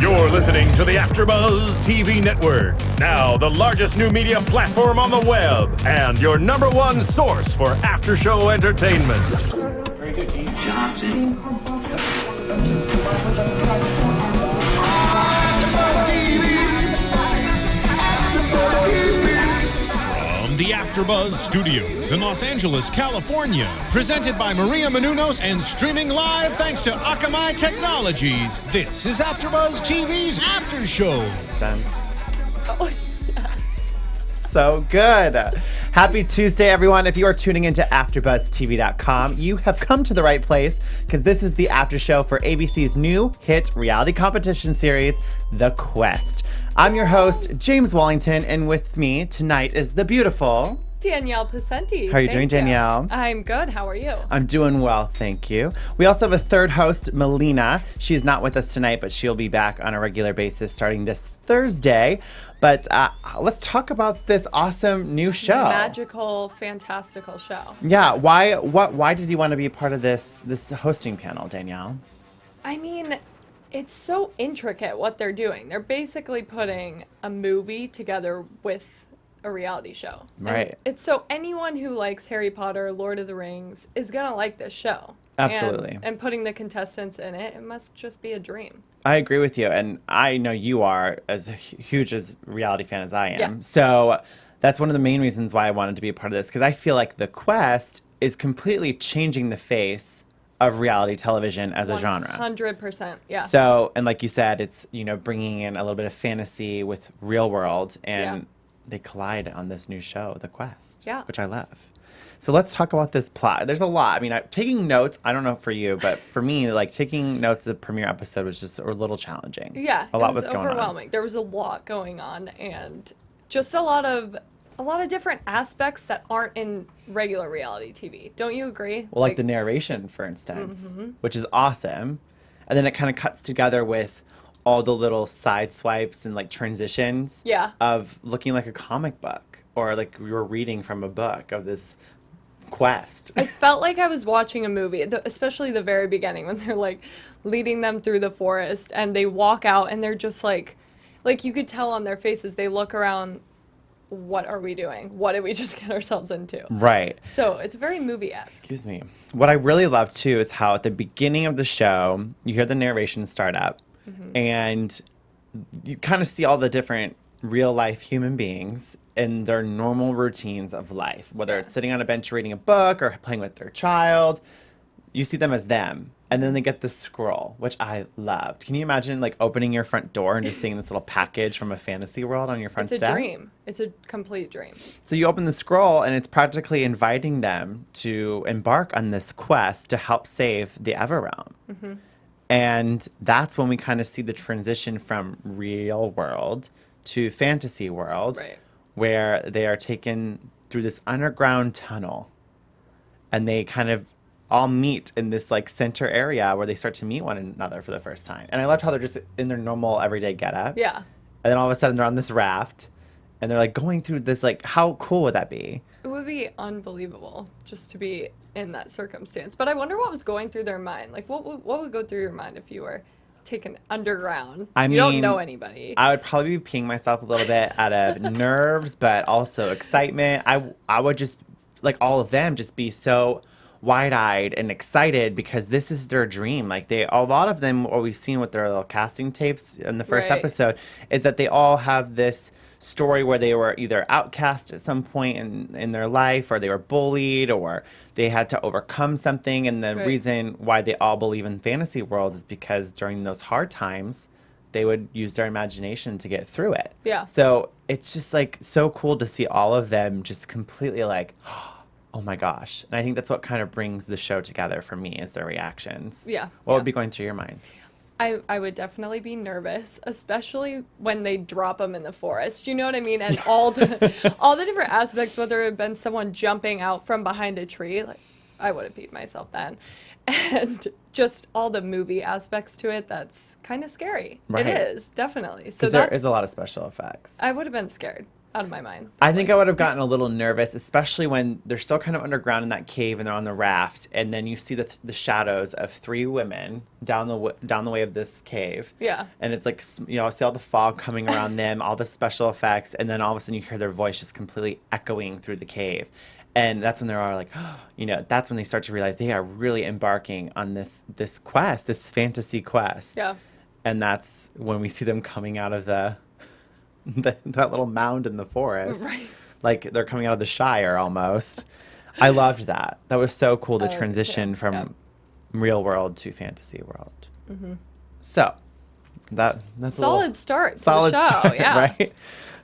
You're listening to the AFTERBUZZ TV network, now the largest new media platform on the web, and your #1 source for after-show entertainment. Very good, Keith Johnson. From the AFTERBUZZ Studios in Los Angeles, California, presented by Maria Menounos and streaming live thanks to Akamai Technologies. This is AFTERBUZZ TV's After Show. Done. Oh, yes. So good. Happy Tuesday, everyone. If you are tuning into AfterBuzzTV.com, you have come to the right place because this is the after show for ABC's new hit reality competition series, The Quest. I'm your host, James Wallington, and with me tonight is the beautiful Danielle Pascente. How are you doing, Danielle? I'm good. How are you? I'm doing well, thank you. We also have a third host, Melina. She's not with us tonight, but she'll be back on a regular basis starting this Thursday. But let's talk about this awesome new show. Magical, fantastical show. Yeah, Yes. why did you want to be a part of this hosting panel, Danielle? I mean, it's so intricate what they're doing. They're basically putting a movie together with a reality show. Right. And it's so anyone who likes Harry Potter, Lord of the Rings is going to like this show. Absolutely. And putting the contestants in it, it must just be a dream. I agree with you, and I know you are as huge as reality fan as I am. Yeah. So that's one of the main reasons why I wanted to be a part of this, because I feel like The Quest is completely changing the face of reality television as a genre. 100%, yeah. So, and like you said, it's, bringing in a little bit of fantasy with real world, and they collide on this new show, The Quest, which I love. So let's talk about this plot. There's a lot. I mean, taking notes, I don't know for you, but for me, like taking notes of the premiere episode was just a little challenging. Yeah, a lot was going overwhelming. on. There was a lot going on, and just a lot of different aspects that aren't in regular reality TV. Don't you agree? Well, like the narration, for instance, which is awesome. And then it kind of cuts together with all the little side swipes and like transitions of looking like a comic book or like we were reading from a book of this quest. I felt like I was watching a movie, especially the very beginning when they're like leading them through the forest and they walk out and they're just like you could tell on their faces, they look around, what are we doing? What did we just get ourselves into? Right. So it's very movie-esque. Excuse me. What I really love too is how at the beginning of the show, you hear the narration start up and you kind of see all the different real life human beings in their normal routines of life, whether it's sitting on a bench reading a book or playing with their child. You see them as them. And then they get the scroll, which I loved. Can you imagine like opening your front door and just seeing this little package from a fantasy world on your front step? It's a dream. It's a complete dream. So you open the scroll and it's practically inviting them to embark on this quest to help save the Everealm. And that's when we kind of see the transition from real world to fantasy world, where they are taken through this underground tunnel and they kind of all meet in this like center area where they start to meet one another for the first time. And I loved how they're just in their normal everyday getup. Yeah. And then all of a sudden they're on this raft and they're like going through this, like, how cool would that be? It would be unbelievable just to be in that circumstance. But I wonder what was going through their mind. Like, what would go through your mind if you were taken underground? You don't know anybody. I would probably be peeing myself a little bit out of nerves, but also excitement. I would just, like all of them, just be so wide-eyed and excited because this is their dream. Like a lot of them, what we've seen with their little casting tapes in the first episode, is that they all have this story where they were either outcast at some point in their life, or they were bullied, or they had to overcome something. And the reason why they all believe in fantasy world is because during those hard times, they would use their imagination to get through it. Yeah. So it's just like so cool to see all of them just completely like, oh my gosh. And I think that's what kind of brings the show together for me, is their reactions. Yeah. What would be going through your mind? I would definitely be nervous, especially when they drop them in the forest. You know what I mean? And all the different aspects, whether it had been someone jumping out from behind a tree, like I would have peed myself then. And just all the movie aspects to it, that's kind of scary. Right. It is, definitely. So Because there is a lot of special effects. I would have been scared. out of my mind. I think I would have gotten a little nervous, especially when they're still kind of underground in that cave and they're on the raft, and then you see the shadows of 3 women down the way of this cave. Yeah. And it's like, you know, see all the fog coming around them, all the special effects, and then all of a sudden you hear their voice just completely echoing through the cave. And that's when they're all like, you know, that's when they start to realize they are really embarking on this quest, this fantasy quest. Yeah. And that's when we see them coming out of that little mound in the forest. Right. Like they're coming out of the Shire almost. I loved that. That was so cool to did transition too. from real world to fantasy world. So that's Solid start. solid to the show. start, Yeah. right?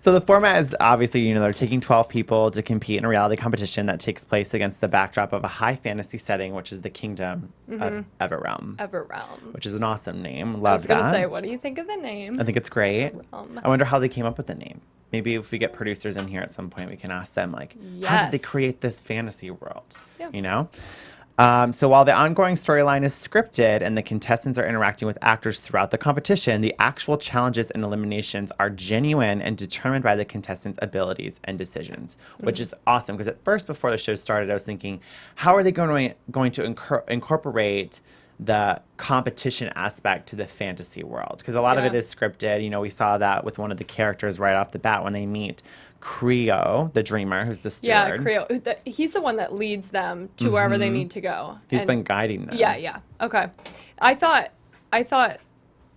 So the format is obviously, you know, they're taking 12 people to compete in a reality competition that takes place against the backdrop of a high fantasy setting, which is the kingdom of Everealm, Everealm. which is an awesome name. I Love was gonna that. say, what do you think of the name? I think it's great. Everealm. I wonder how they came up with the name. Maybe if we get producers in here at some point, we can ask them, like, how did they Yes. create this fantasy world? Yeah. You know? So while the ongoing storyline is scripted and the contestants are interacting with actors throughout the competition, the actual challenges and eliminations are genuine and determined by the contestants' abilities and decisions, which is awesome. Because at first, before the show started, I was thinking, how are they going to incorporate the competition aspect to the fantasy world? Because a lot of it Yeah. is scripted. You know, we saw that with one of the characters right off the bat when they meet Creo, the dreamer, who's the Yeah, steward. Creo. He's the one that leads them to wherever they need to go. He's And- been guiding them. Yeah. Okay. I thought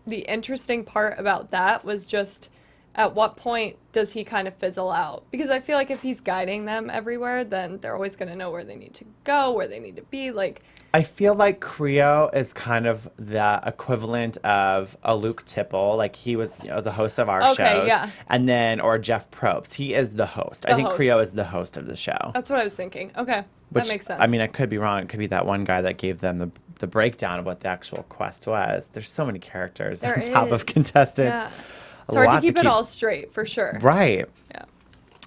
the interesting part about that was just at what point does he kind of fizzle out? Because I feel like if he's guiding them everywhere, then they're always going to know where they need to go, where they need to be. Like, I feel like Creo is kind of the equivalent of a Luke Tipple. Like he was, you know, the host of our Okay, shows. yeah. And then, or Jeff Probst. He is the host. I The think host. Creo is the host of the show. that's what I was thinking. Okay. Which, that makes sense. I mean, I could be wrong. It could be that one guy that gave them the breakdown of what the actual quest was. There's so many characters There on top of is. contestants. Yeah. A It's hard to lot keep it all straight, for sure. Right. Yeah.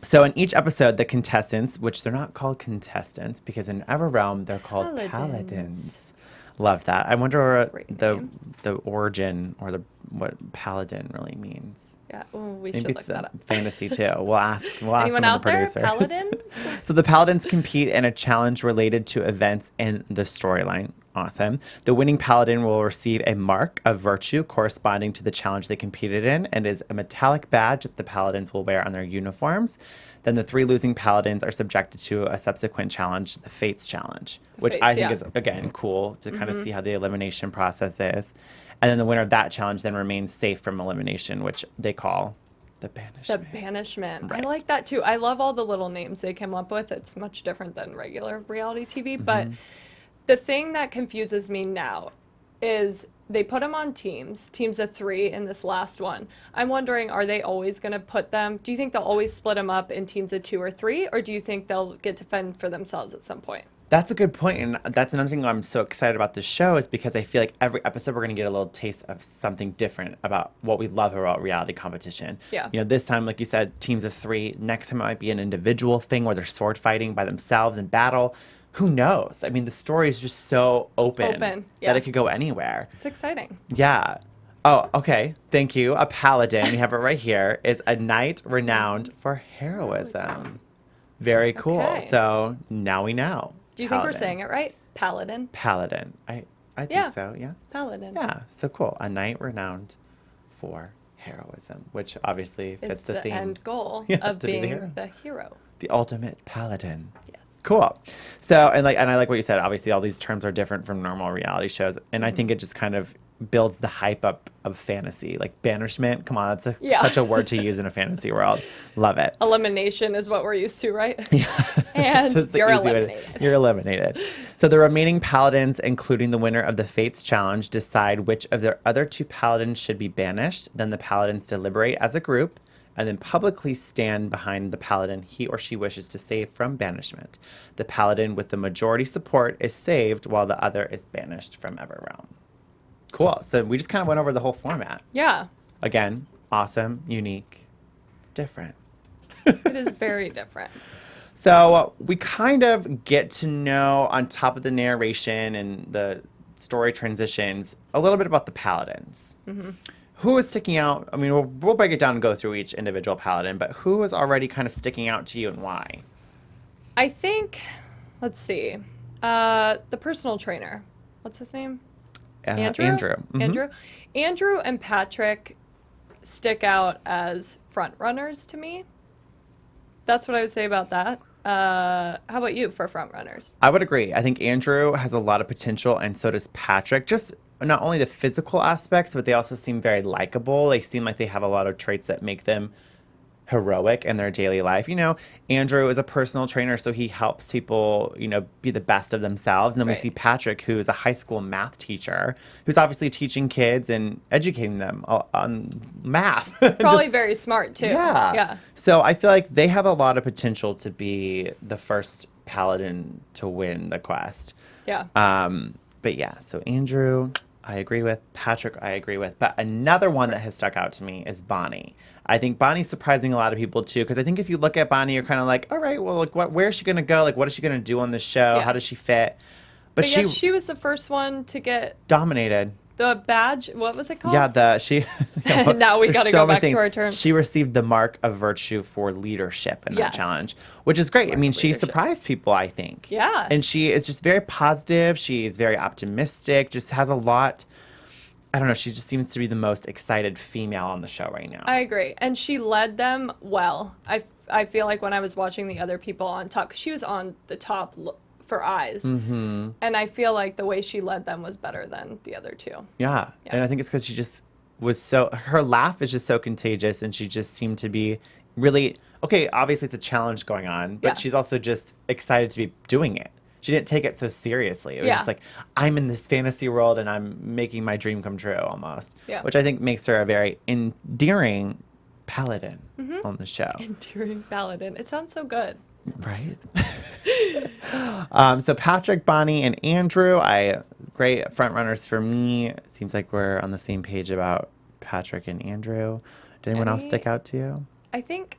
So in each episode, the contestants, which they're not called contestants because in Everealm they're called paladins. Love that. I wonder Great the name. the origin or what paladin really means. Yeah. Ooh, we Maybe should it's look that up. fantasy too. We'll ask Anyone some out of the there? producers. Paladin? So the paladins compete in a challenge related to events in the storyline. Awesome. The winning paladin will receive a mark of virtue corresponding to the challenge they competed in and is a metallic badge that the paladins will wear on their uniforms. Then the 3 losing paladins are subjected to a subsequent challenge, the Fates Challenge, which I Fates, think yeah. is, again, cool to kind of see how the elimination process is. And then the winner of that challenge then remains safe from elimination, which they call the The banishment. banishment. Right. I like that too. I love all the little names they came up with. It's much different than regular reality TV. But the thing that confuses me now is they put them on teams of 3 in this last one. I'm wondering, are they always going to put them? Do you think they'll always split them up in teams of 2 or 3? Or do you think they'll get to fend for themselves at some point? That's a good point, and that's another thing I'm so excited about this show is because I feel like every episode we're going to get a little taste of something different about what we love about reality competition. Yeah. You know, this time, like you said, teams of 3. Next time it might be an individual thing where they're sword fighting by themselves in battle. Who knows? I mean, the story is just so open, yeah. that it could go anywhere. It's exciting. Yeah. Oh, okay. Thank you. A paladin, we have it right here, is a knight renowned for heroism. Very cool. Okay. So now we know. Do you think we're Paladin. saying it right? Paladin? Paladin. I think Yeah. so, yeah. Paladin. Yeah, so cool. A knight renowned for heroism, which obviously fits Is the theme. end goal Yeah, of to be the being hero. the hero. The ultimate paladin. Yes. Cool. So, and I like what you said. Obviously, all these terms are different from normal reality shows, and I think it just kind of builds the hype up of fantasy, like banishment. Come on, that's Yeah. such a word to use in a fantasy world. Love it. Elimination is what we're used to, right? So And it's the you're easy way to- eliminated. You're eliminated. So the remaining paladins, including the winner of the Fates Challenge, decide which of their other 2 paladins should be banished. Then the paladins deliberate as a group and then publicly stand behind the paladin he or she wishes to save from banishment. The paladin with the majority support is saved while the other is banished from Everealm. Cool. So we just kind of went over the whole format. Yeah, Again, awesome, unique. It's different. it is very different. So we kind of get to know, on top of the narration and the story transitions, a little bit about the paladins. who is sticking out? I mean, we'll break it down and go through each individual paladin, but who is already kind of sticking out to you and why? I think, let's see, the personal trainer. What's his name? Andrew. Andrew. Mhm. Andrew and Patrick stick out as front runners to me. That's what I would say about that. How about you for front runners? I would agree. I think Andrew has a lot of potential, and so does Patrick. Just not only the physical aspects, but they also seem very likable. They seem like they have a lot of traits that make them heroic in their daily life. You know, Andrew is a personal trainer, so he helps people, you know, be the best of themselves. And then we see Patrick, who is a high school math teacher, who's obviously teaching kids and educating them on math. Probably very smart too. Yeah. So I feel like they have a lot of potential to be the first paladin to win the quest. Yeah. But yeah, so Andrew, I agree with. Patrick, I agree with. But another one that has stuck out to me is Bonnie. I think Bonnie's surprising a lot of people too, because I think if you look at Bonnie, you're kind of like, all right, well, like, where is she gonna go? Like, what is she gonna do on this show? Yeah. How does she fit? But she was the first one to get dominated. the badge. What was it called? Yeah, Now we there's got to so go many back things. to our turn. She received the mark of virtue for leadership in that Yes. challenge, which is great. I mean, she leadership. surprised people, I think. Yeah. And she is just very positive. She's very optimistic, just has a lot. I don't know. She just seems to be the most excited female on the show right now. I agree. And she led them well. I feel like when I was watching the other people on top, 'cause she was on the top for eyes. Mm-hmm. And I feel like the way she led them was better than the other two. Yeah. And I think it's because she just was her laugh is just so contagious, and she just seemed to be really, okay, obviously it's a challenge going on, but she's also just excited to be doing it. She didn't take it so seriously. It was just like, I'm in this fantasy world and I'm making my dream come true almost. Yeah. Which I think makes her a very endearing paladin on the show. Endearing paladin. It sounds so good. Right? So Patrick, Bonnie, and Andrew, great front runners for me. Seems like we're on the same page about Patrick and Andrew. Did anyone else stick out to you? I think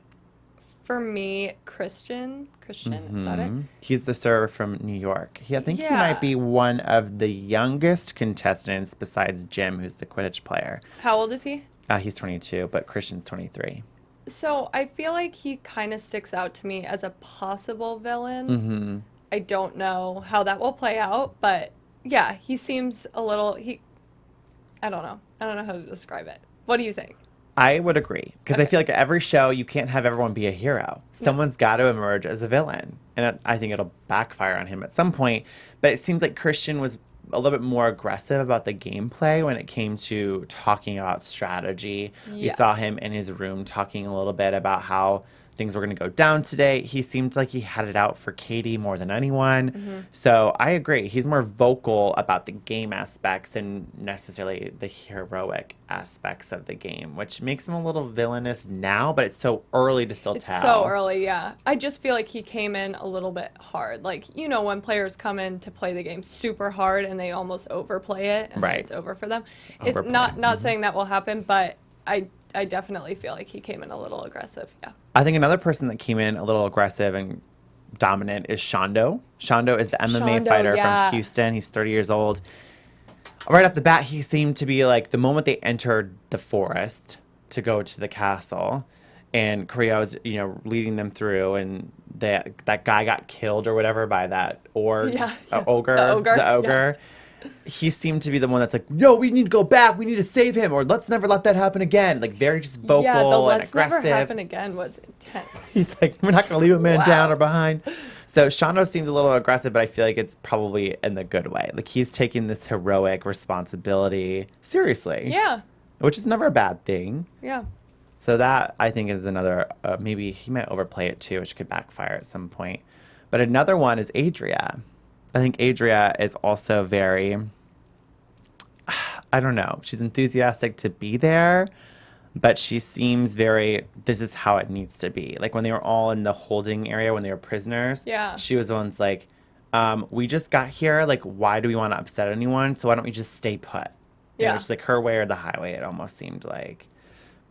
for me, Christian, is that it? He's the server from New York. I think he might be one of the youngest contestants besides Jim, who's the Quidditch player. How old is he? He's 22, but Christian's 23. So I feel like he kind of sticks out to me as a possible villain. I don't know how that will play out, but yeah, he seems a little, I don't know. I don't know how to describe it. What do you think? I would agree, because I feel like at every show, you can't have everyone be a hero. Someone's got to emerge as a villain. And I think it'll backfire on him at some point. But it seems like Christian was a little bit more aggressive about the gameplay when it came to talking about strategy. We saw him in his room talking a little bit about how things were going to go down today. He seemed like he had it out for Katie more than anyone. So I agree. He's more vocal about the game aspects and necessarily the heroic aspects of the game, which makes him a little villainous now, but it's so early to still tell. It's so early, yeah. I just feel like he came in a little bit hard. Like, you know, when players come in to play the game super hard and they almost overplay it and then it's over for them. Not saying that will happen, but I definitely feel like he came in a little aggressive, yeah. I think another person that came in a little aggressive and dominant is Shondo. Shondo is the MMA fighter from Houston. He's 30 years old. Right off the bat, he seemed to be like, the moment they entered the forest to go to the castle, and Creo was, you know, leading them through, and that guy got killed or whatever by that ogre. The ogre. He seemed to be the one that's like, yo, we need to go back. We need to save him, or let's never let that happen again. Like, very just vocal and aggressive. Let's never happen again was intense. He's like, we're not going to leave a man down or behind. So Shondo seems a little aggressive, but I feel like it's probably in the good way. Like, he's taking this heroic responsibility seriously. Yeah. Which is never a bad thing. Yeah. So that, I think, is another, maybe he might overplay it too, which could backfire at some point. But another one is Adria. I think Adria is also very, I don't know, she's enthusiastic to be there, but she seems very, this is how it needs to be. Like when they were all in the holding area, when they were prisoners, she was the one's like, we just got here, like, why do we want to upset anyone? So why don't we just stay put? Yeah. It's like her way or the highway, it almost seemed like.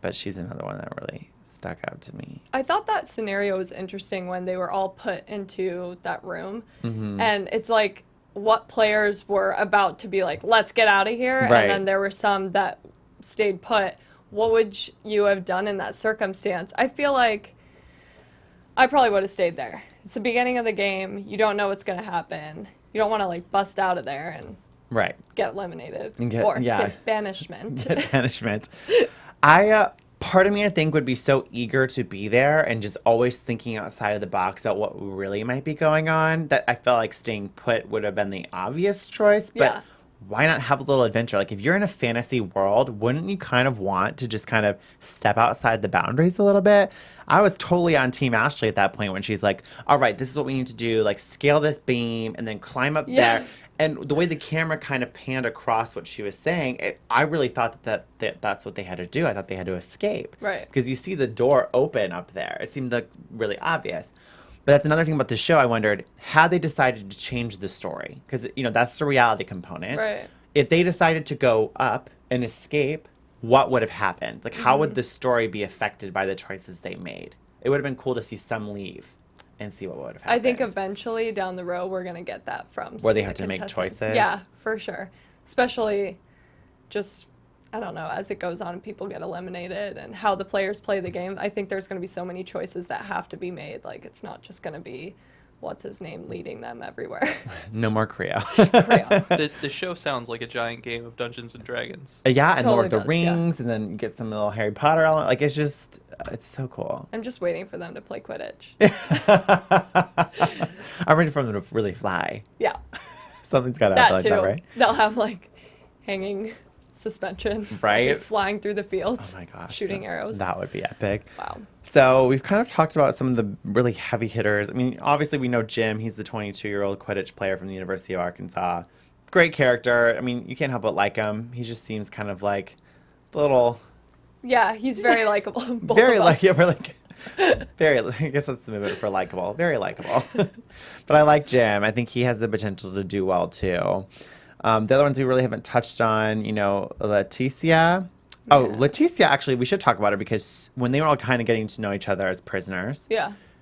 But she's another one that really stuck out to me. I thought that scenario was interesting when they were all put into that room. And it's like what players were about to be like, let's get out of here. And then there were some that stayed put, what would you have done in that circumstance? I feel like I probably would have stayed there. It's the beginning of the game. You don't know what's going to happen. You don't want to like bust out of there and get eliminated or get banishment. Get banishment. Part of me, I think, would be so eager to be there and just always thinking outside of the box about what really might be going on that I felt like staying put would have been the obvious choice. But why not have a little adventure? Like, if you're in a fantasy world, wouldn't you kind of want to just kind of step outside the boundaries a little bit? I was totally on Team Ashley at that point when she's like, all right, this is what we need to do. Like, scale this beam and then climb up there. And the way the camera kind of panned across what she was saying, I really thought that's what they had to do. I thought they had to escape. Right. Because you see the door open up there. It seemed like really obvious. But that's another thing about the show. I wondered, had they decided to change the story? Because, you know, that's the reality component. Right. If they decided to go up and escape, what would have happened? Like, how would the story be affected by the choices they made? It would have been cool to see some leave and see what would have happened. I think eventually down the road we're going to get that from where they have to make choices. Yeah, for sure. Especially just, I don't know, as it goes on and people get eliminated and how the players play the game. I think there's going to be so many choices that have to be made. Like, it's not just going to be what's his name leading them everywhere. No more Creo. The show sounds like a giant game of Dungeons and Dragons. Yeah, and Totally Lord of the does, Rings, and then you get some little Harry Potter element. Like, it's just, it's so cool. I'm just waiting for them to play Quidditch. I'm ready for them to really fly. Yeah. Something's got to happen like too. that, right? They'll have like hanging suspension. Right? Flying through the fields. Oh my gosh. Shooting arrows. That would be epic. Wow. So we've kind of talked about some of the really heavy hitters. I mean, obviously we know Jim. He's the 22-year-old Quidditch player from the University of Arkansas. Great character. I mean, you can't help but like him. He just seems kind of like a little... Yeah, he's very likable. Both very of us. like, yeah, we're like... Very, I guess that's the movement for likable. Very likable. But I like Jim. I think he has the potential to do well, too. The other ones we really haven't touched on, you know, Leticia. Oh, Leticia, actually, we should talk about her because when they were all kind of getting to know each other as prisoners,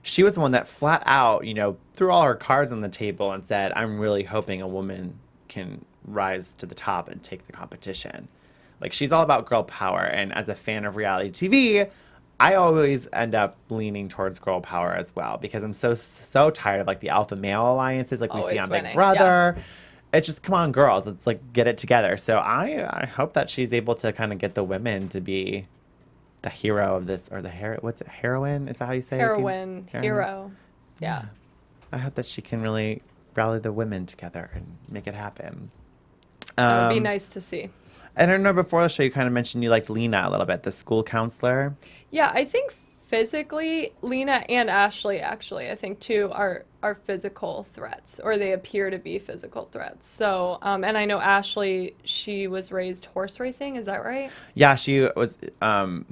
she was the one that flat out, you know, threw all her cards on the table and said, I'm really hoping a woman can rise to the top and take the competition. Like, she's all about girl power. And as a fan of reality TV, I always end up leaning towards girl power as well because I'm so tired of, like, the alpha male alliances like we see on Big Brother. Yeah. It's just, come on, girls, let's, like, get it together. So I hope that she's able to kind of get the women to be the hero of this, or the what's it, heroine? Is that how you say it? Heroine, hero. Yeah. I hope that she can really rally the women together and make it happen. That would be nice to see. And I know before the show you kind of mentioned you liked Lena a little bit, the school counselor. Yeah, I think physically, Lena and Ashley, actually, I think, too, are physical threats, or they appear to be physical threats. So, and I know Ashley, she was raised horse racing, is that right? Yeah, she was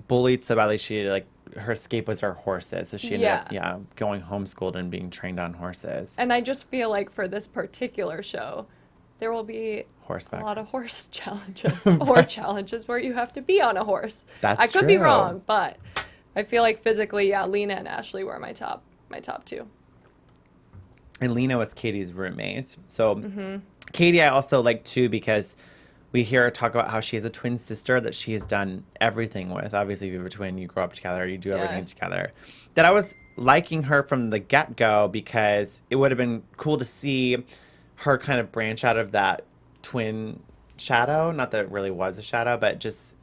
bullied so badly, she, like, her escape was her horses. So she ended up, going homeschooled and being trained on horses. And I just feel like for this particular show, there will be horseback. A lot of horse challenges, or challenges where you have to be on a horse. That's I could be wrong, but I feel like physically, Lena and Ashley were my top two. And Lena was Katie's roommate. So Katie I also like too because we hear her talk about how she has a twin sister that she has done everything with. Obviously, if you have a twin, you grow up together, you do everything together. That I was liking her from the get-go because it would have been cool to see her kind of branch out of that twin shadow. Not that it really was a shadow, but just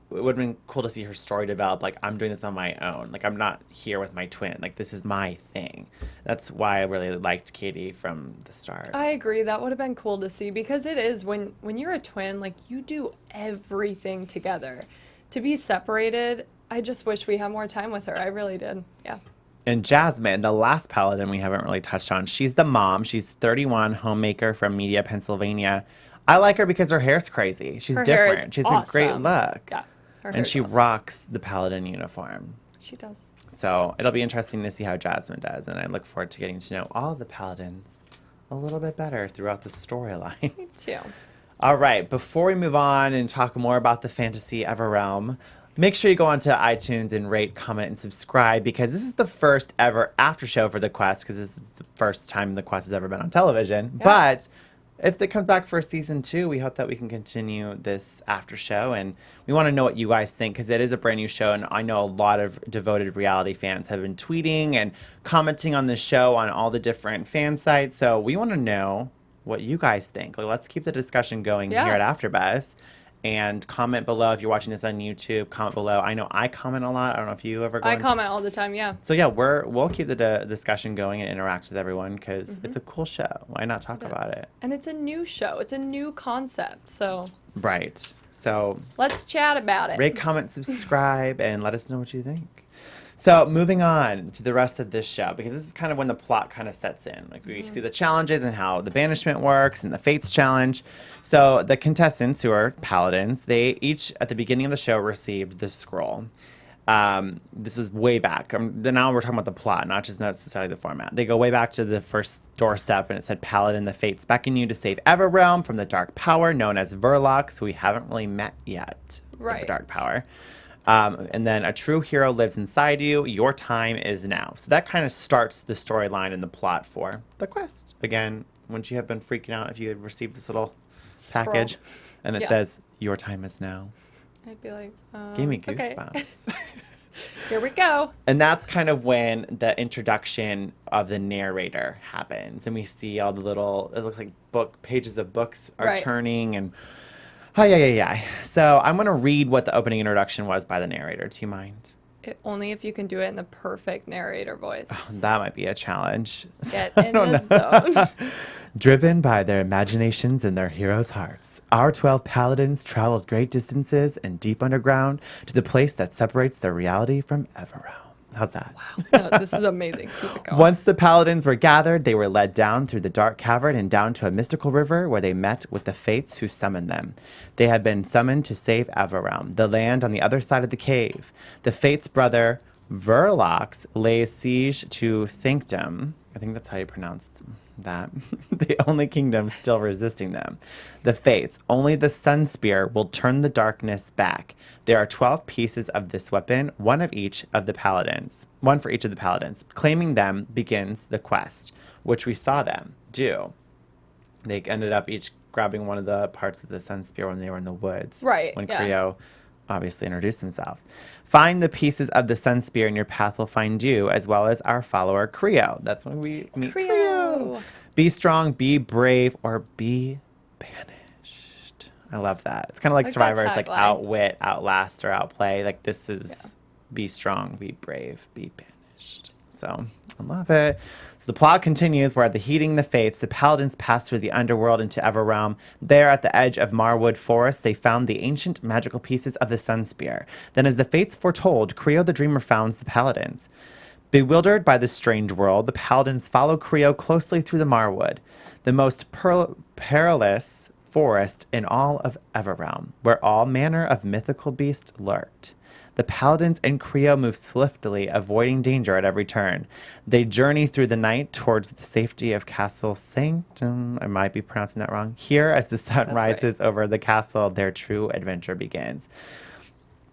it would have been cool to see her story develop. Like, I'm doing this on my own. Like, I'm not here with my twin. Like, this is my thing. That's why I really liked Katie from the start. I agree. That would have been cool to see because it is when you're a twin, like, you do everything together. To be separated, I just wish we had more time with her. I really did. Yeah. And Jasmine, the last paladin we haven't really touched on, she's the mom. She's 31, homemaker from Media, Pennsylvania. I like her because her hair's crazy. She's different. She's a great look. Yeah. And she rocks the paladin uniform. She does. So it'll be interesting to see how Jasmine does. And I look forward to getting to know all the paladins a little bit better throughout the storyline. Me too. All right. Before we move on and talk more about the fantasy Everealm, make sure you go onto iTunes and rate, comment, and subscribe because this is the first ever after show for The Quest because this is the first time The Quest has ever been on television. Yeah. But if it comes back for season 2, we hope that we can continue this after show. And we want to know what you guys think, because it is a brand new show. And I know a lot of devoted reality fans have been tweeting and commenting on this show on all the different fan sites. So we want to know what you guys think. Like, let's keep the discussion going here at AfterBuzz. And comment below if you're watching this on YouTube. Comment below. I know I comment a lot. I don't know if you ever go. I comment all the time, yeah. So yeah, we'll keep the discussion going and interact with everyone, because it's a cool show. Why not talk about it? And it's a new show. It's a new concept. So Right. So let's chat about it. rate, comment, subscribe, and let us know what you think. So moving on to the rest of this show, because this is kind of when the plot kind of sets in. Like, we see the challenges and how the banishment works and the fates challenge. So the contestants, who are paladins, they each at the beginning of the show received the scroll. This was way back. Now we're talking about the plot, not just necessarily the format. They go way back to the first doorstep, and it said, "Paladin, the fates beckon you to save Everealm from the dark power known as Verlox," who we haven't really met yet. Right. The dark power. And then a true hero lives inside you. Your time is now. So that kind of starts the storyline and the plot for the quest. Again, wouldn't you have been freaking out if you had received this little package and it says, "Your time is now"? I'd be like, Gave me okay. goosebumps. Here we go. And that's kind of when the introduction of the narrator happens. And we see all the little, it looks like pages of books are turning, and yeah. So I'm going to read what the opening introduction was by the narrator. Do you mind? Only if you can do it in the perfect narrator voice. Oh, that might be a challenge. Get in the zone. Driven by their imaginations and their heroes' hearts, our 12 paladins traveled great distances and deep underground to the place that separates their reality from Everealm. How's that? Wow. No, this is amazing. Keep it going. Once the paladins were gathered, they were led down through the dark cavern and down to a mystical river where they met with the fates who summoned them. They had been summoned to save Everealm, the land on the other side of the cave. The fates' brother, Verlox, lays siege to Sanctum. I think that's how you pronounce that. The only kingdom still resisting them. The fates, only the sun spear will turn the darkness back. There are 12 pieces of this weapon, one for each of the paladins. Claiming them begins the quest, which we saw them do. They ended up each grabbing one of the parts of the sun spear when they were in the woods. Right. When Creo obviously introduced themselves. Find the pieces of the sun spear and your path will find you, as well as our follower Creo. That's when we meet Creo. Be strong, be brave, or be banished. I love that. It's kind of like Survivor's, like outwit, outlast, or outplay. Like, this is be strong, be brave, be banished. So I love it. So the plot continues where, the heeding the fates, the paladins passed through the underworld into Everealm. There at the edge of Marwood Forest, they found the ancient magical pieces of the sun spear. Then, as the fates foretold, Creo the Dreamer founds the paladins. Bewildered by this strange world, the paladins follow Creo closely through the Marwood, the most perilous forest in all of Everealm, where all manner of mythical beasts lurked. The paladins and Creo move swiftly, avoiding danger at every turn. They journey through the night towards the safety of Castle Sanctum. I might be pronouncing that wrong. Here, as the sun rises over the castle, their true adventure begins.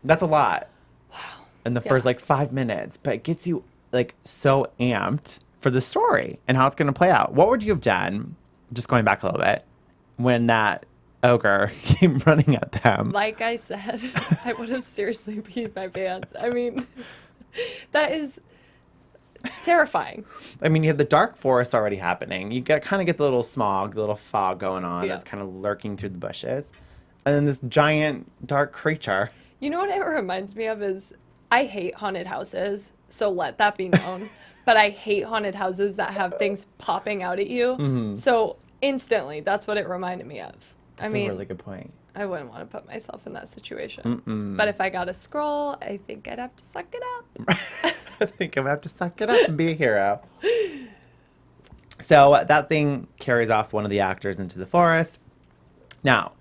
That's a lot. Wow. In the first, 5 minutes, but it gets you, so amped for the story and how it's going to play out. What would you have done, just going back a little bit, when that ogre came running at them? Like I said, I would have seriously peed my pants. I mean, that is terrifying. I mean, you have the dark forest already happening. You kind of get the little smog, the little fog going on that's kind of lurking through the bushes. And then this giant dark creature. You know what it reminds me of is, I hate haunted houses, so let that be known. But I hate haunted houses that have things popping out at you. Mm-hmm. So instantly, that's what it reminded me of. That's a really good point. I wouldn't want to put myself in that situation. But if I got a scroll, I think I'd have to suck it up. I think I'm going to have to suck it up and be a hero. So that thing carries off one of the actors into the forest. Now,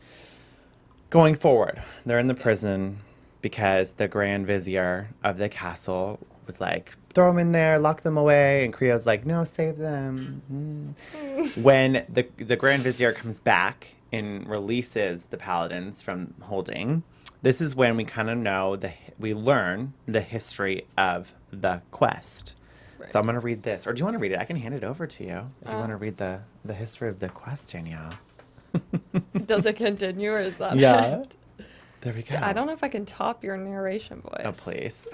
going forward, they're in the prison because the Grand Vizier of the castle was like, throw them in there, lock them away. And Creo's like, no, save them. When the Grand Vizier comes back and releases the paladins from holding, this is when we kind of know, we learn the history of the quest. Right. So I'm going to read this. Or do you want to read it? I can hand it over to you if you want to read the history of the quest, Danielle. Does it continue or is that Yeah. it? There we go. I don't know if I can top your narration voice. Oh, please.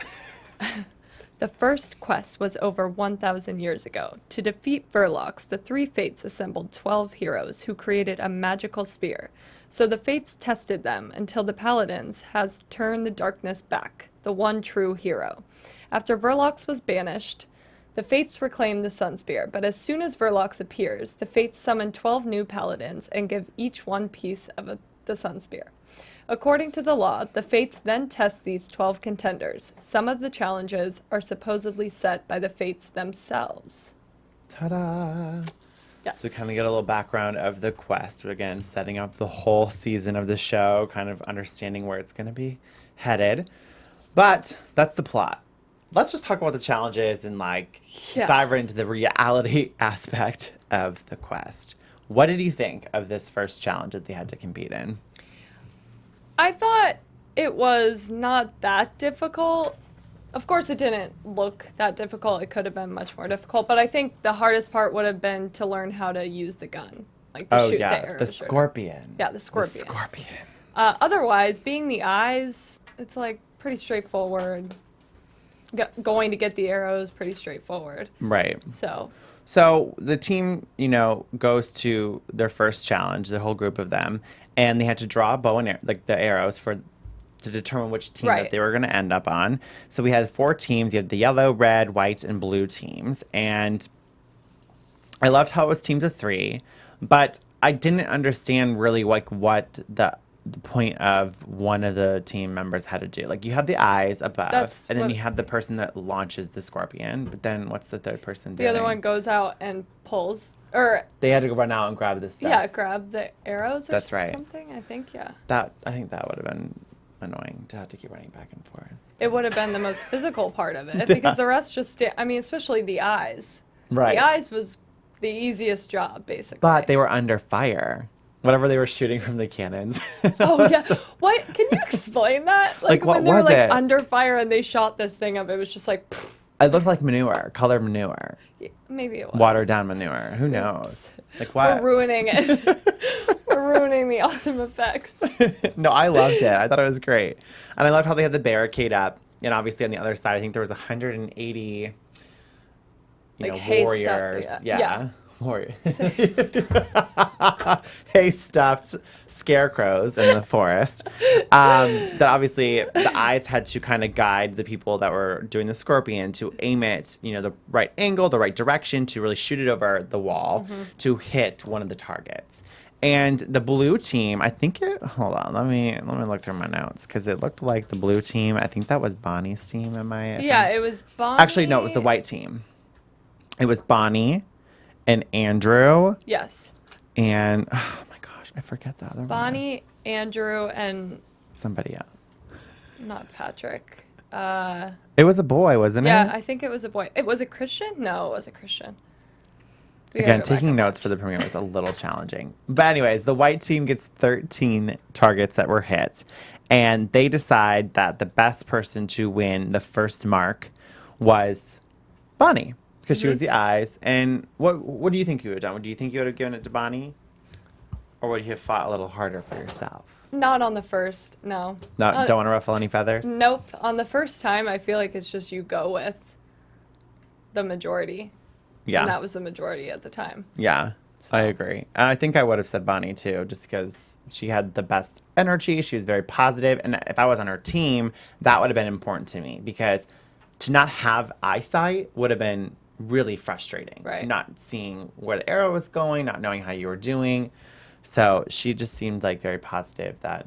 The first quest was over 1,000 years ago. To defeat Verlox, the three Fates assembled 12 heroes who created a magical spear. So the Fates tested them until the Paladins has turned the darkness back, the one true hero. After Verlox was banished, the Fates reclaimed the Sun Spear, but as soon as Verlox appears, the Fates summon 12 new Paladins and give each one piece of the Sun Spear. According to the law, the Fates then test these 12 contenders. Some of the challenges are supposedly set by the Fates themselves. Ta-da! Yes. So we kind of get a little background of the quest. Again, setting up the whole season of the show, kind of understanding where it's going to be headed. But that's the plot. Let's just talk about the challenges and dive right into the reality aspect of the quest. What did you think of this first challenge that they had to compete in? I thought it was not that difficult. Of course, it didn't look that difficult. It could have been much more difficult. But I think the hardest part would have been to learn how to use the gun. Like to shoot the arrows. The scorpion. Yeah, the scorpion. The scorpion. Otherwise, being the eyes, it's pretty straightforward. Going to get the arrows, pretty straightforward. Right. So the team, goes to their first challenge, the whole group of them, and they had to draw a bow and the arrows to determine which team that they were going to end up on. So we had 4 teams. You had the yellow, red, white, and blue teams. And I loved how it was teams of 3, but I didn't understand really what the point of one of the team members had to do. You have the eyes above, and then you have the person that launches the scorpion. But then what's the third person doing? The other one goes out and pulls, or they had to go run out and grab the stuff. Yeah, grab the arrows. That's right. Something. I think I think that would have been annoying to have to keep running back and forth. It would have been the most physical part of it because the rest just. Especially the eyes. Right. The eyes was the easiest job, basically. But they were under fire. Whatever they were shooting from the cannons. Oh, yeah. What? Can you explain that? What when they were was it? under fire and they shot this thing up, it was just poof. It looked like manure, colored manure. Yeah, maybe it was. Watered down manure. Who knows? What? We're ruining it. We're ruining the awesome effects. No, I loved it. I thought it was great. And I loved how they had the barricade up. And obviously on the other side, I think there was 180 warriors. Yeah. Warriors. Hay stuffed scarecrows in the forest. That obviously the eyes had to kind of guide the people that were doing the scorpion to aim it, the right angle, the right direction to really shoot it over the wall to hit one of the targets. And the blue team, I think hold on, let me look through my notes because it looked like the blue team. I think that was Bonnie's team. It was Bonnie. Actually, no, it was the white team. It was Bonnie and Andrew. Yes. And, oh my gosh, I forget the other one. Bonnie, Andrew, and... somebody else. Not Patrick. It was a boy, wasn't it? Yeah, I think it was a boy. Was it Christian? No, it wasn't Christian. Again, taking notes for the premiere was a little challenging. But anyways, the white team gets 13 targets that were hit. And they decide that the best person to win the first mark was Bonnie. Because she was the eyes. And what do you think you would have done? Do you think you would have given it to Bonnie? Or would you have fought a little harder for yourself? Not on the first, no. Don't want to ruffle any feathers? Nope. On the first time, I feel like it's just you go with the majority. Yeah. And that was the majority at the time. Yeah, so. I agree. And I think I would have said Bonnie, too, just because she had the best energy. She was very positive. And if I was on her team, that would have been important to me. Because to not have eyesight would have been really frustrating. Right. Not seeing where the arrow was going, not knowing how you were doing. So she just seemed very positive that,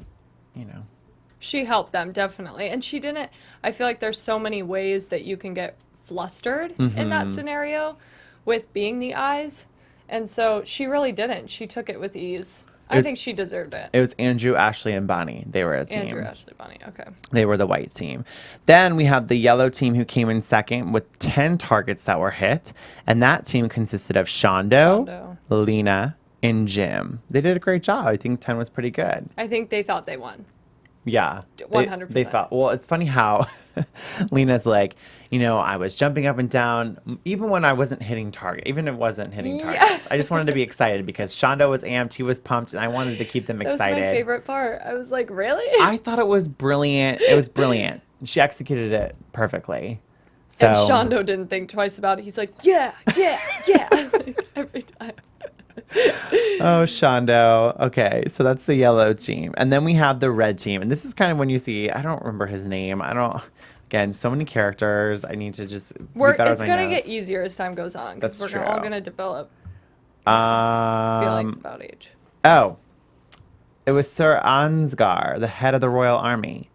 She helped them, definitely. And she didn't, I feel like there's so many ways that you can get flustered in that scenario with being the eyes. And so she really didn't. She took it with ease. I think she deserved it. It was Andrew, Ashley, and Bonnie. They were a team. Andrew, Ashley, Bonnie. Okay. They were the white team. Then we have the yellow team who came in second with 10 targets that were hit. And that team consisted of Shondo, Lena, and Jim. They did a great job. I think 10 was pretty good. I think they thought they won. Yeah. 100%. They thought, well, it's funny how Lena's like, I was jumping up and down, even when I wasn't hitting target, even if it wasn't hitting targets. I just wanted to be excited because Shondo was amped, he was pumped, and I wanted to keep them excited. That was my favorite part. I was like, really? I thought it was brilliant. It was brilliant. She executed it perfectly. So, and Shondo didn't think twice about it. He's like, yeah. Like, every time. Oh, Shondo. Okay, so that's the yellow team. And then we have the red team. And this is kind of when you see, I don't remember his name. Again, so many characters. I need to just be better It's with my going to notes. get easier as time goes on. Because That's we're all true. going to develop feelings about age. Oh, it was Sir Ansgar, the head of the royal army.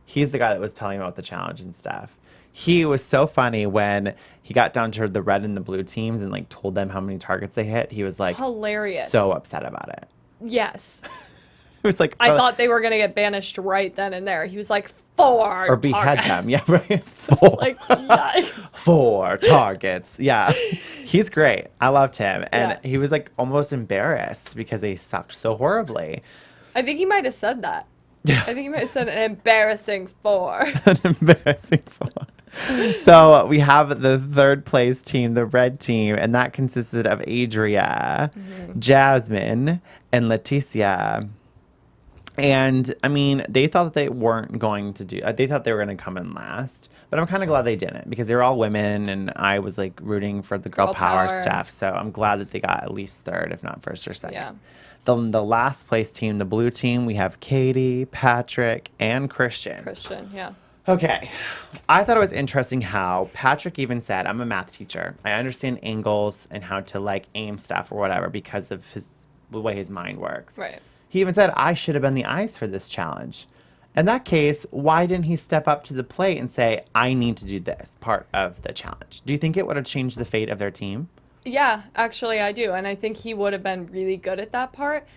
He's the guy that was telling about the challenge and stuff. He was so funny when he got down to the red and the blue teams and like told them how many targets they hit. He was like hilarious. So upset about it. Yes. It was like I thought they were going to get banished right then and there. He was like, 4 or behead targets. them. Yeah, right. Like, yikes. 4 targets. Yeah. He's great. I loved him. And Yeah. he was like almost embarrassed because they sucked so horribly. I think he might have said that. I think he might have said an embarrassing 4. An embarrassing 4. So we have the third place team, the red team, and that consisted of Adria, Jasmine, and Leticia. And I mean, they thought that they weren't going to do. They thought they were going to come in last, but I'm kind of glad they didn't because they were all women, and I was like rooting for the girl power stuff. So I'm glad that they got at least third, if not first or second. Yeah. Then the last place team, the blue team, we have Katie, Patrick, and Christian. Yeah. Okay. I thought it was interesting how Patrick even said, I'm a math teacher. I understand angles and how to like aim stuff or whatever because of the way his mind works. Right. He even said, I should have been the eyes for this challenge. In that case, why didn't he step up to the plate and say, I need to do this part of the challenge? Do you think it would have changed the fate of their team? Yeah, actually I do. And I think he would have been really good at that part.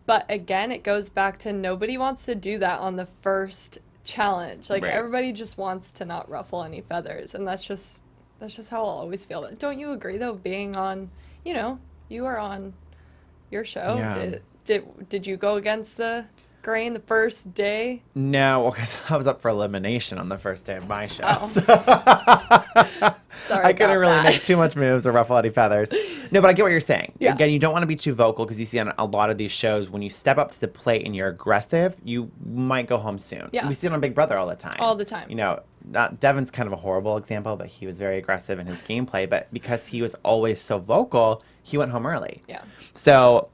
But again, it goes back to nobody wants to do that on the first challenge. Like, Right. everybody just wants to not ruffle any feathers. And that's just how I'll always feel. But don't you agree, though, being on, you are on your show? Yeah. Did you go against the grain the first day? No, because I was up for elimination on the first day of my show. Oh. So Sorry I couldn't about really that. make too much moves or ruffle any feathers. No, but I get what you're saying. Yeah. Again, you don't want to be too vocal because you see on a lot of these shows, when you step up to the plate and you're aggressive, you might go home soon. Yeah. We see it on Big Brother all the time. All the time. Devin's kind of a horrible example, but he was very aggressive in his gameplay. But because he was always so vocal, he went home early. Yeah. So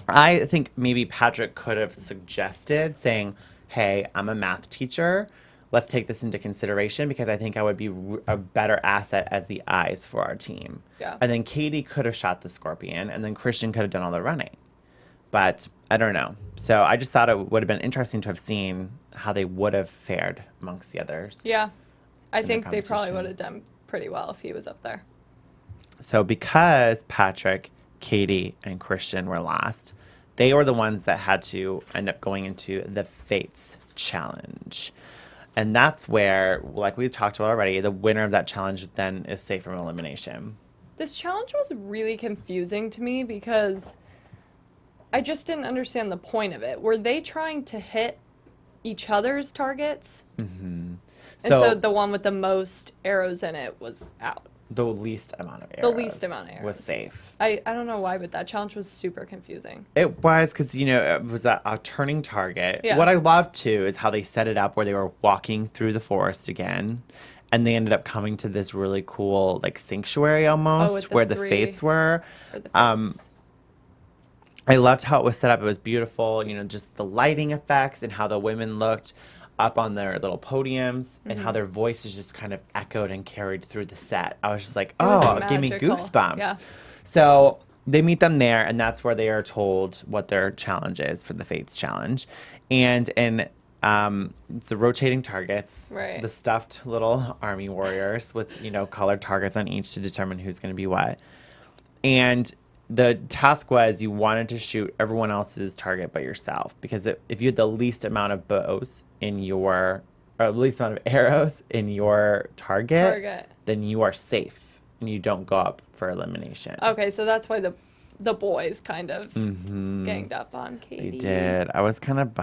I think maybe Patrick could have suggested saying, hey, I'm a math teacher. Let's take this into consideration because I think I would be a better asset as the eyes for our team. Yeah. And then Katie could have shot the scorpion, and then Christian could have done all the running. But I don't know. So I just thought it would have been interesting to have seen how they would have fared amongst the others. Yeah. I in the think they probably competition. would have done pretty well if he was up there. So because Patrick, Katie, and Christian were last, they were the ones that had to end up going into the Fates challenge. And that's where, like we talked about already, the winner of that challenge then is safe from elimination. This challenge was really confusing to me because I just didn't understand the point of it. Were they trying to hit each other's targets? Mm-hmm. And so the one with the most arrows in it was out. The least amount of arrows. The least amount of arrows. Was safe. I don't know why, but that challenge was super confusing. It was because, it was a turning target. Yeah. What I loved, too, is how they set it up where they were walking through the forest again. And they ended up coming to this really cool, like, sanctuary almost, with the where the three- fates were. Or the fates. I loved how it was set up. It was beautiful, just the lighting effects and how the women looked up on their little podiums and how their voices just kind of echoed and carried through the set. I was just like, oh, it gave me magical. goosebumps. Yeah. So they meet them there, and that's where they are told what their challenge is for the Fates challenge. And it's the rotating targets, Right. the stuffed little army warriors with, colored targets on each to determine who's going to be what. And the task was you wanted to shoot everyone else's target but yourself, because if you had the least amount of bows in your, or the least amount of arrows in your target, then you are safe and you don't go up for elimination. Okay, so that's why the the boys kind of ganged up on They Katie. did. I was kind of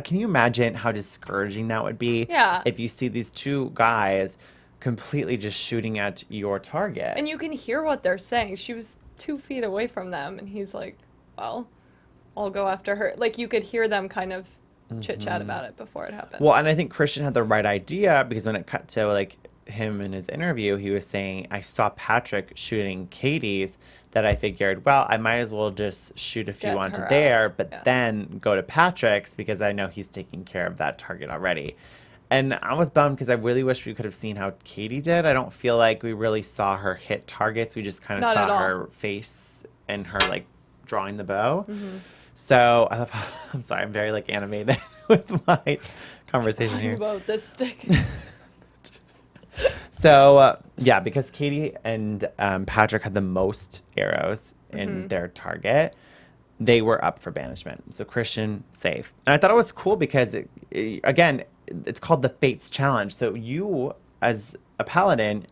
can you imagine how discouraging that would be? Yeah. If you see these two guys completely just shooting at your target. And you can hear what they're saying. She was 2 feet away from them, and he's like, well, I'll go after her. Like, you could hear them kind of chit-chat about it before it happened. Well, and I think Christian had the right idea, because when it cut to, like, him in his interview, he was saying, I saw Patrick shooting Katie's, that I figured, well, I might as well just shoot a few Get onto her there, out. but Yeah. then go to Patrick's, because I know he's taking care of that target already. And I was bummed, because I really wish we could have seen how Katie did. I don't feel like we really saw her hit targets. We just kind of Not at saw all. her face and her, like, drawing the bow. So I love how, I'm sorry, I'm very, like, animated with my conversation Talking here. about this stick. So, yeah, because Katie and Patrick had the most arrows in their target, they were up for banishment. So Christian, safe. And I thought it was cool because, again, it's called the Fates Challenge. So you, as a paladin,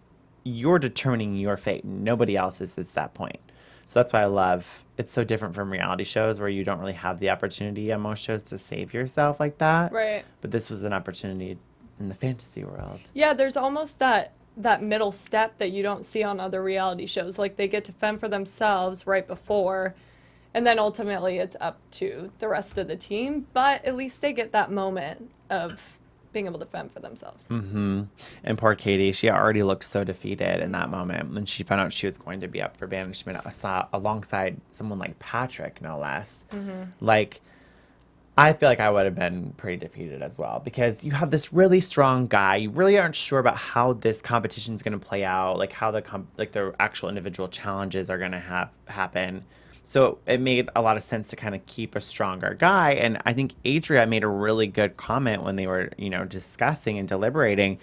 you're determining your fate. Nobody else is at that point. So that's why I love, it's so different from reality shows where you don't really have the opportunity on most shows to save yourself like that. Right. But this was an opportunity in the fantasy world. Yeah, there's almost that middle step that you don't see on other reality shows. Like, they get to fend for themselves right before, and then ultimately it's up to the rest of the team. But at least they get that moment of being able to fend for themselves. And poor Katie, she already looked so defeated in that moment when she found out she was going to be up for banishment alongside someone like Patrick, no less. Like, I feel like I would have been pretty defeated as well, because you have this really strong guy. You really aren't sure about how this competition is going to play out, like how the actual individual challenges are going to happen. So it made a lot of sense to kind of keep a stronger guy. And I think Adria made a really good comment when they were, discussing and deliberating.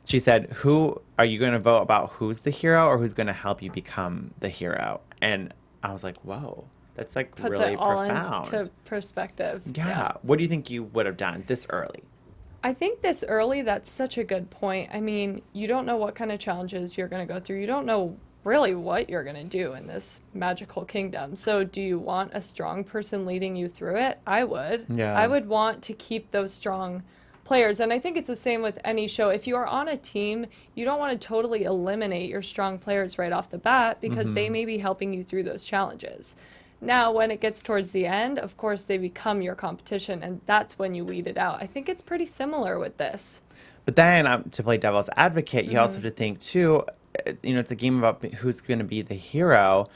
She said, who are you going to vote about, who's the hero or who's going to help you become the hero? And I was like, whoa, that's like Puts really it all profound. into perspective. Yeah. What do you think you would have done this early? I think this early, that's such a good point. I mean, you don't know what kind of challenges you're going to go through. You don't know really what you're going to do in this magical kingdom. So do you want a strong person leading you through it? I would. Yeah. I would want to keep those strong players. And I think it's the same with any show. If you are on a team, you don't want to totally eliminate your strong players right off the bat, because they may be helping you through those challenges. Now, when it gets towards the end, of course, they become your competition, and that's when you weed it out. I think it's pretty similar with this. But then to play devil's advocate, you also have to think too, it's a game about who's going to be the hero.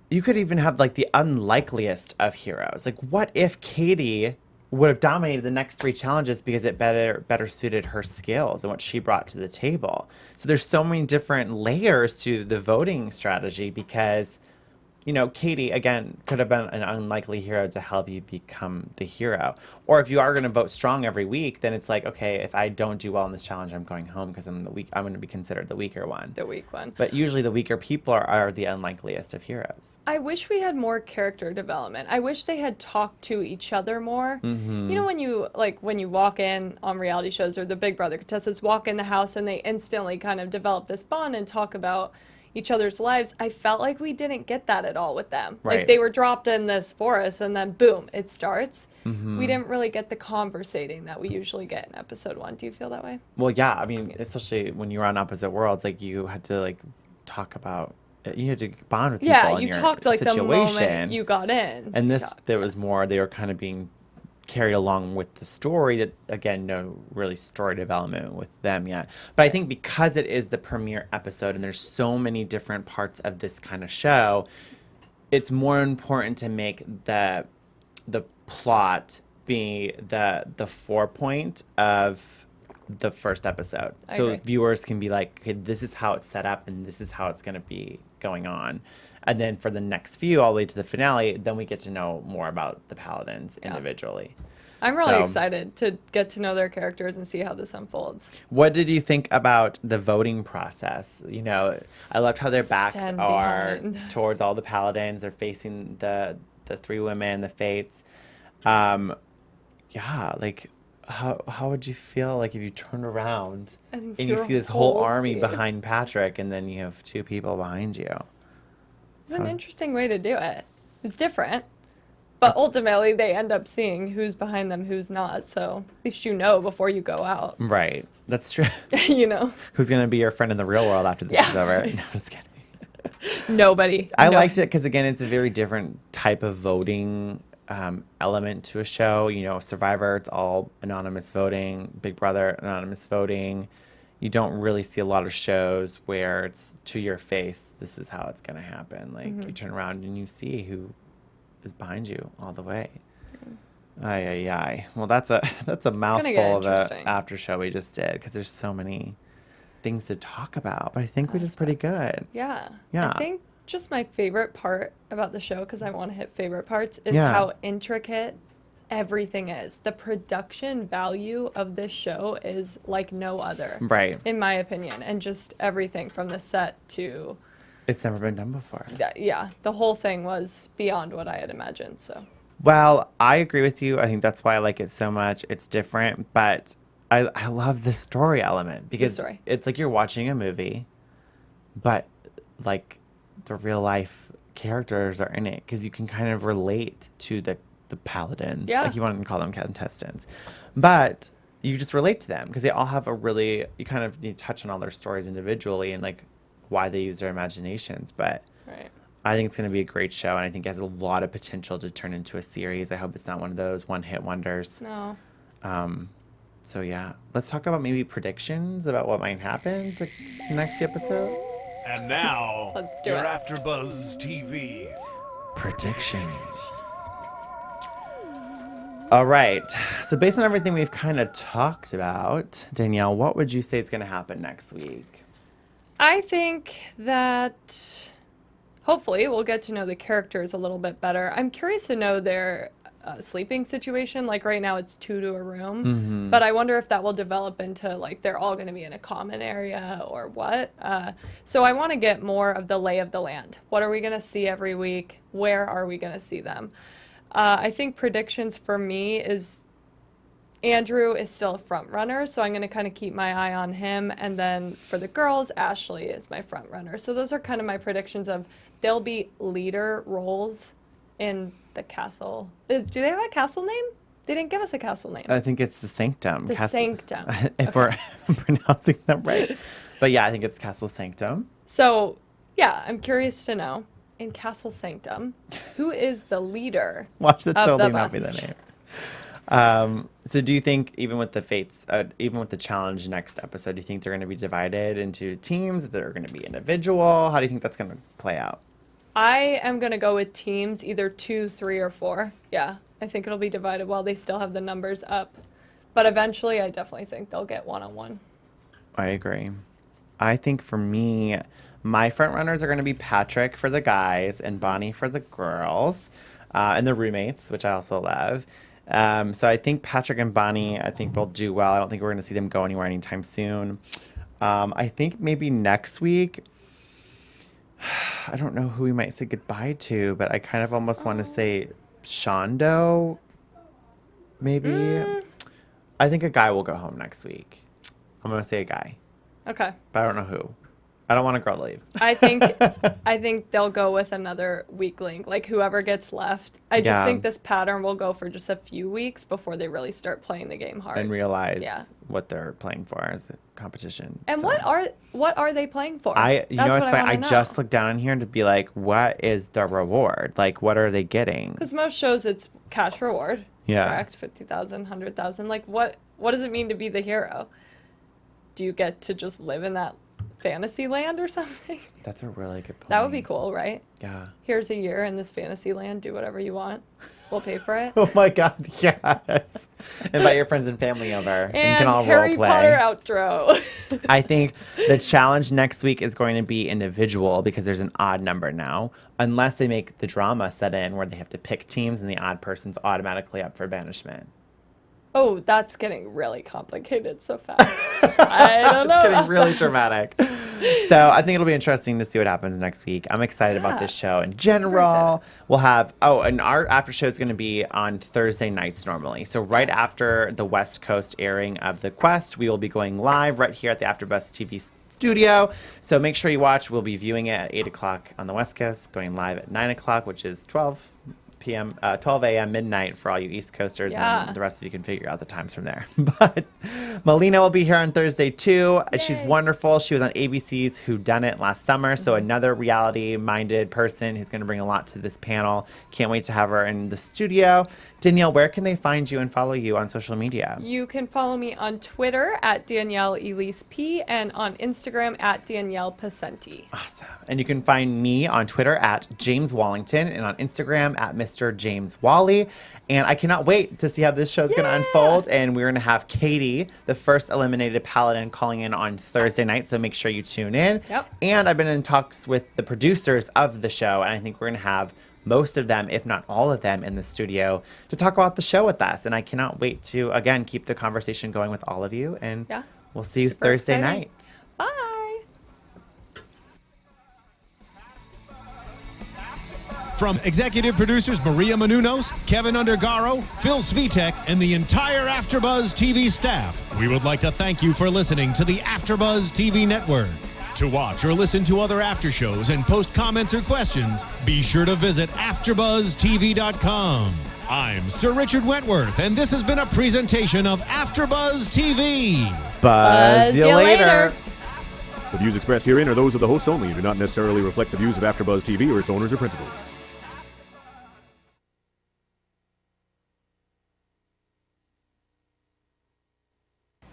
You could even have like the unlikeliest of heroes. Like, what if Katie would have dominated the next 3 challenges because it better suited her skills and what she brought to the table? So there's so many different layers to the voting strategy, because Katie, again, could have been an unlikely hero to help you become the hero. Or if you are going to vote strong every week, then it's like, okay, if I don't do well in this challenge, I'm going home because I'm going to be considered the weaker one. The weak one. But usually the weaker people are the unlikeliest of heroes. I wish we had more character development. I wish they had talked to each other more. When you walk in on reality shows, or the Big Brother contestants walk in the house and they instantly kind of develop this bond and talk about each other's lives. I felt like we didn't get that at all with them. Right. Like, they were dropped in this forest and then boom, it starts. We didn't really get the conversating that we usually get in episode 1. Do you feel that way? Well, yeah. I mean, especially when you were on opposite worlds, like you had to talk about, you had to bond with people. Yeah, in you your talked like situation. the moment you got in. And you this, talked. there was more, they were kind of being carried along with the story, that, again, no really story development with them yet. But I think because it is the premiere episode and there's so many different parts of this kind of show, it's more important to make the plot be the forepoint of the first episode. I So agree. viewers can be like, okay, this is how it's set up and this is how it's going to be going on. And then for the next few, all the way to the finale, then we get to know more about the paladins individually. I'm really So- excited to get to know their characters and see how this unfolds. What did you think about the voting process? I loved how their backs Stand are behind. towards all the paladins. They're facing the 3 women, the fates. How would you feel like if you turned around and you your see this whole whole army team. behind Patrick, and then you have 2 people behind you? It's an interesting way to do it. It was different. But ultimately, they end up seeing who's behind them, who's not. So at least you know before you go out. Right. That's true. You know? Who's going to be your friend in the real world after this is over? Right. No, just kidding. Nobody. I liked it because, again, it's a very different type of voting element to a show. You know, Survivor, it's all anonymous voting. Big Brother, anonymous voting. You don't really see a lot of shows where it's to your face, this is how it's going to happen. Like, you turn around and you see who is behind you all the way. Ay, ay, ay. Well, that's a mouthful of the after show we just did because there's so many things to talk about. But I think we did pretty good. Yeah. Yeah. I think just my favorite part about the show, because I want to hit favorite parts, is how intricate everything is. The production value of this show is like no other. Right. In my opinion. And just everything from the set to... It's never been done before. Yeah, the whole thing was beyond what I had imagined. So, well, I agree with you. I think that's why I like it so much. It's different, but I love the story element because it's like you're watching a movie, but like the real life characters are in it because you can kind of relate to the paladins. Yeah. Like you want to call them contestants, but you just relate to them because they all have you touch on all their stories individually and like why they use their imaginations. But I think it's going to be a great show, and I think it has a lot of potential to turn into a series. I hope it's not one of those one-hit wonders. No. So yeah, let's talk about maybe predictions about what might happen to next few episodes. And now, Let's do your it. AfterBuzz TV predictions. All right. So based on everything we've kind of talked about, Danielle, what would you say is going to happen next week? I think that hopefully we'll get to know the characters a little bit better. I'm curious to know their sleeping situation. Like right now it's 2 to a room, but I wonder if that will develop into like they're all going to be in a common area or what. So I want to get more of the lay of the land. What are we going to see every week? Where are we going to see them? I think predictions for me is Andrew is still a front runner, so I'm going to kind of keep my eye on him. And then for the girls, Ashley is my front runner. So those are kind of my predictions of there'll be leader roles in the castle. Do they have a castle name? They didn't give us a castle name. I think it's the Sanctum. The Sanctum. If we're pronouncing them right. But yeah, I think it's Castle Sanctum. So yeah, I'm curious to know in Castle Sanctum, who is the leader? Watch that of totally the not be the bunch? name. So do you think even with the fates, even with the challenge next episode, do you think they're going to be divided into teams? They're going to be individual? How do you think that's going to play out? I am going to go with teams, either 2, 3, or 4. Yeah, I think it'll be divided while they still have the numbers up. But eventually, I definitely think they'll get one-on-one. I agree. I think for me, my front runners are going to be Patrick for the guys and Bonnie for the girls, and the roommates, which I also love. So I think Patrick and Bonnie, I think will do well. I don't think we're going to see them go anywhere anytime soon. I think maybe next week, I don't know who we might say goodbye to, but I kind of almost want to say Shondo, maybe. I think a guy will go home next week. I'm going to say a guy, Okay. but I don't know who. I don't want a girl to leave. I think they'll go with another weak link, like whoever gets left. I just think this pattern will go for just a few weeks before they really start playing the game hard And realize Yeah. what they're playing for as the competition. And So- what are they playing for? You know what's funny? I wanna know. just looked down in here to be like, what is the reward? Like, what are they getting? Because most shows it's cash reward. Yeah. Correct. 50,000, 100,000. Like what does it mean to be the hero? Do you get to just live in that fantasy land or something? That's a really good point. That would be cool, right? Yeah. Here's a year in this fantasy land. Do whatever you want. We'll pay for it. Oh my God, yes. Invite your friends and family over. And you can all Harry role play. Potter outro. I think the challenge next week is going to be individual because there's an odd number now. Unless they make the drama set in where they have to pick teams and the odd person's automatically up for banishment. Oh, that's getting really complicated so fast. I don't know. It's getting really dramatic. So I think it'll be interesting to see what happens next week. I'm excited about this show in general. We'll have, and our after show is going to be on Thursday nights normally. So right after the West Coast airing of The Quest, we will be going live right here at the AfterBuzz TV studio. So make sure you watch. We'll be viewing it at 8 o'clock on the West Coast, going live at 9 o'clock, which is 12 a.m. midnight for all you East Coasters, and the rest of you can figure out the times from there. But Melina will be here on Thursday too. Yay. She's wonderful. She was on ABC's Who Done It last summer, so another reality-minded person who's going to bring a lot to this panel. Can't wait to have her in the studio. Danielle, where can they find you and follow you on social media? You can follow me on Twitter at Danielle Elise P and on Instagram at Danielle Pascente. Awesome. And you can find me on Twitter at James Wallington and on Instagram at Mr. James Wally. And I cannot wait to see how this show is going to unfold. And we're going to have Katie, the first eliminated paladin, calling in on Thursday night. So make sure you tune in. Yep. And I've been in talks with the producers of the show. And I think we're going to have most of them, if not all of them, in the studio to talk about the show with us. And I cannot wait to, again, keep the conversation going with all of you. And we'll see you Thursday night. Bye. From executive producers Maria Menounos, Kevin Undergaro, Phil Svitek, and the entire AfterBuzz TV staff, we would like to thank you for listening to the AfterBuzz TV network. To watch or listen to other after shows and post comments or questions, be sure to visit AfterBuzzTV.com. I'm Sir Richard Wentworth, and this has been a presentation of AfterBuzz TV. Buzz you later. The views expressed herein are those of the hosts only and do not necessarily reflect the views of AfterBuzz TV or its owners or principals.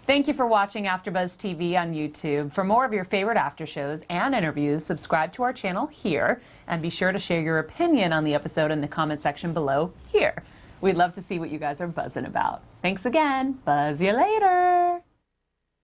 Thank you for watching AfterBuzz TV on YouTube. For more of your favorite after shows and interviews, subscribe to our channel here, and be sure to share your opinion on the episode in the comment section below here. We'd love to see what you guys are buzzing about. Thanks again. Buzz you later.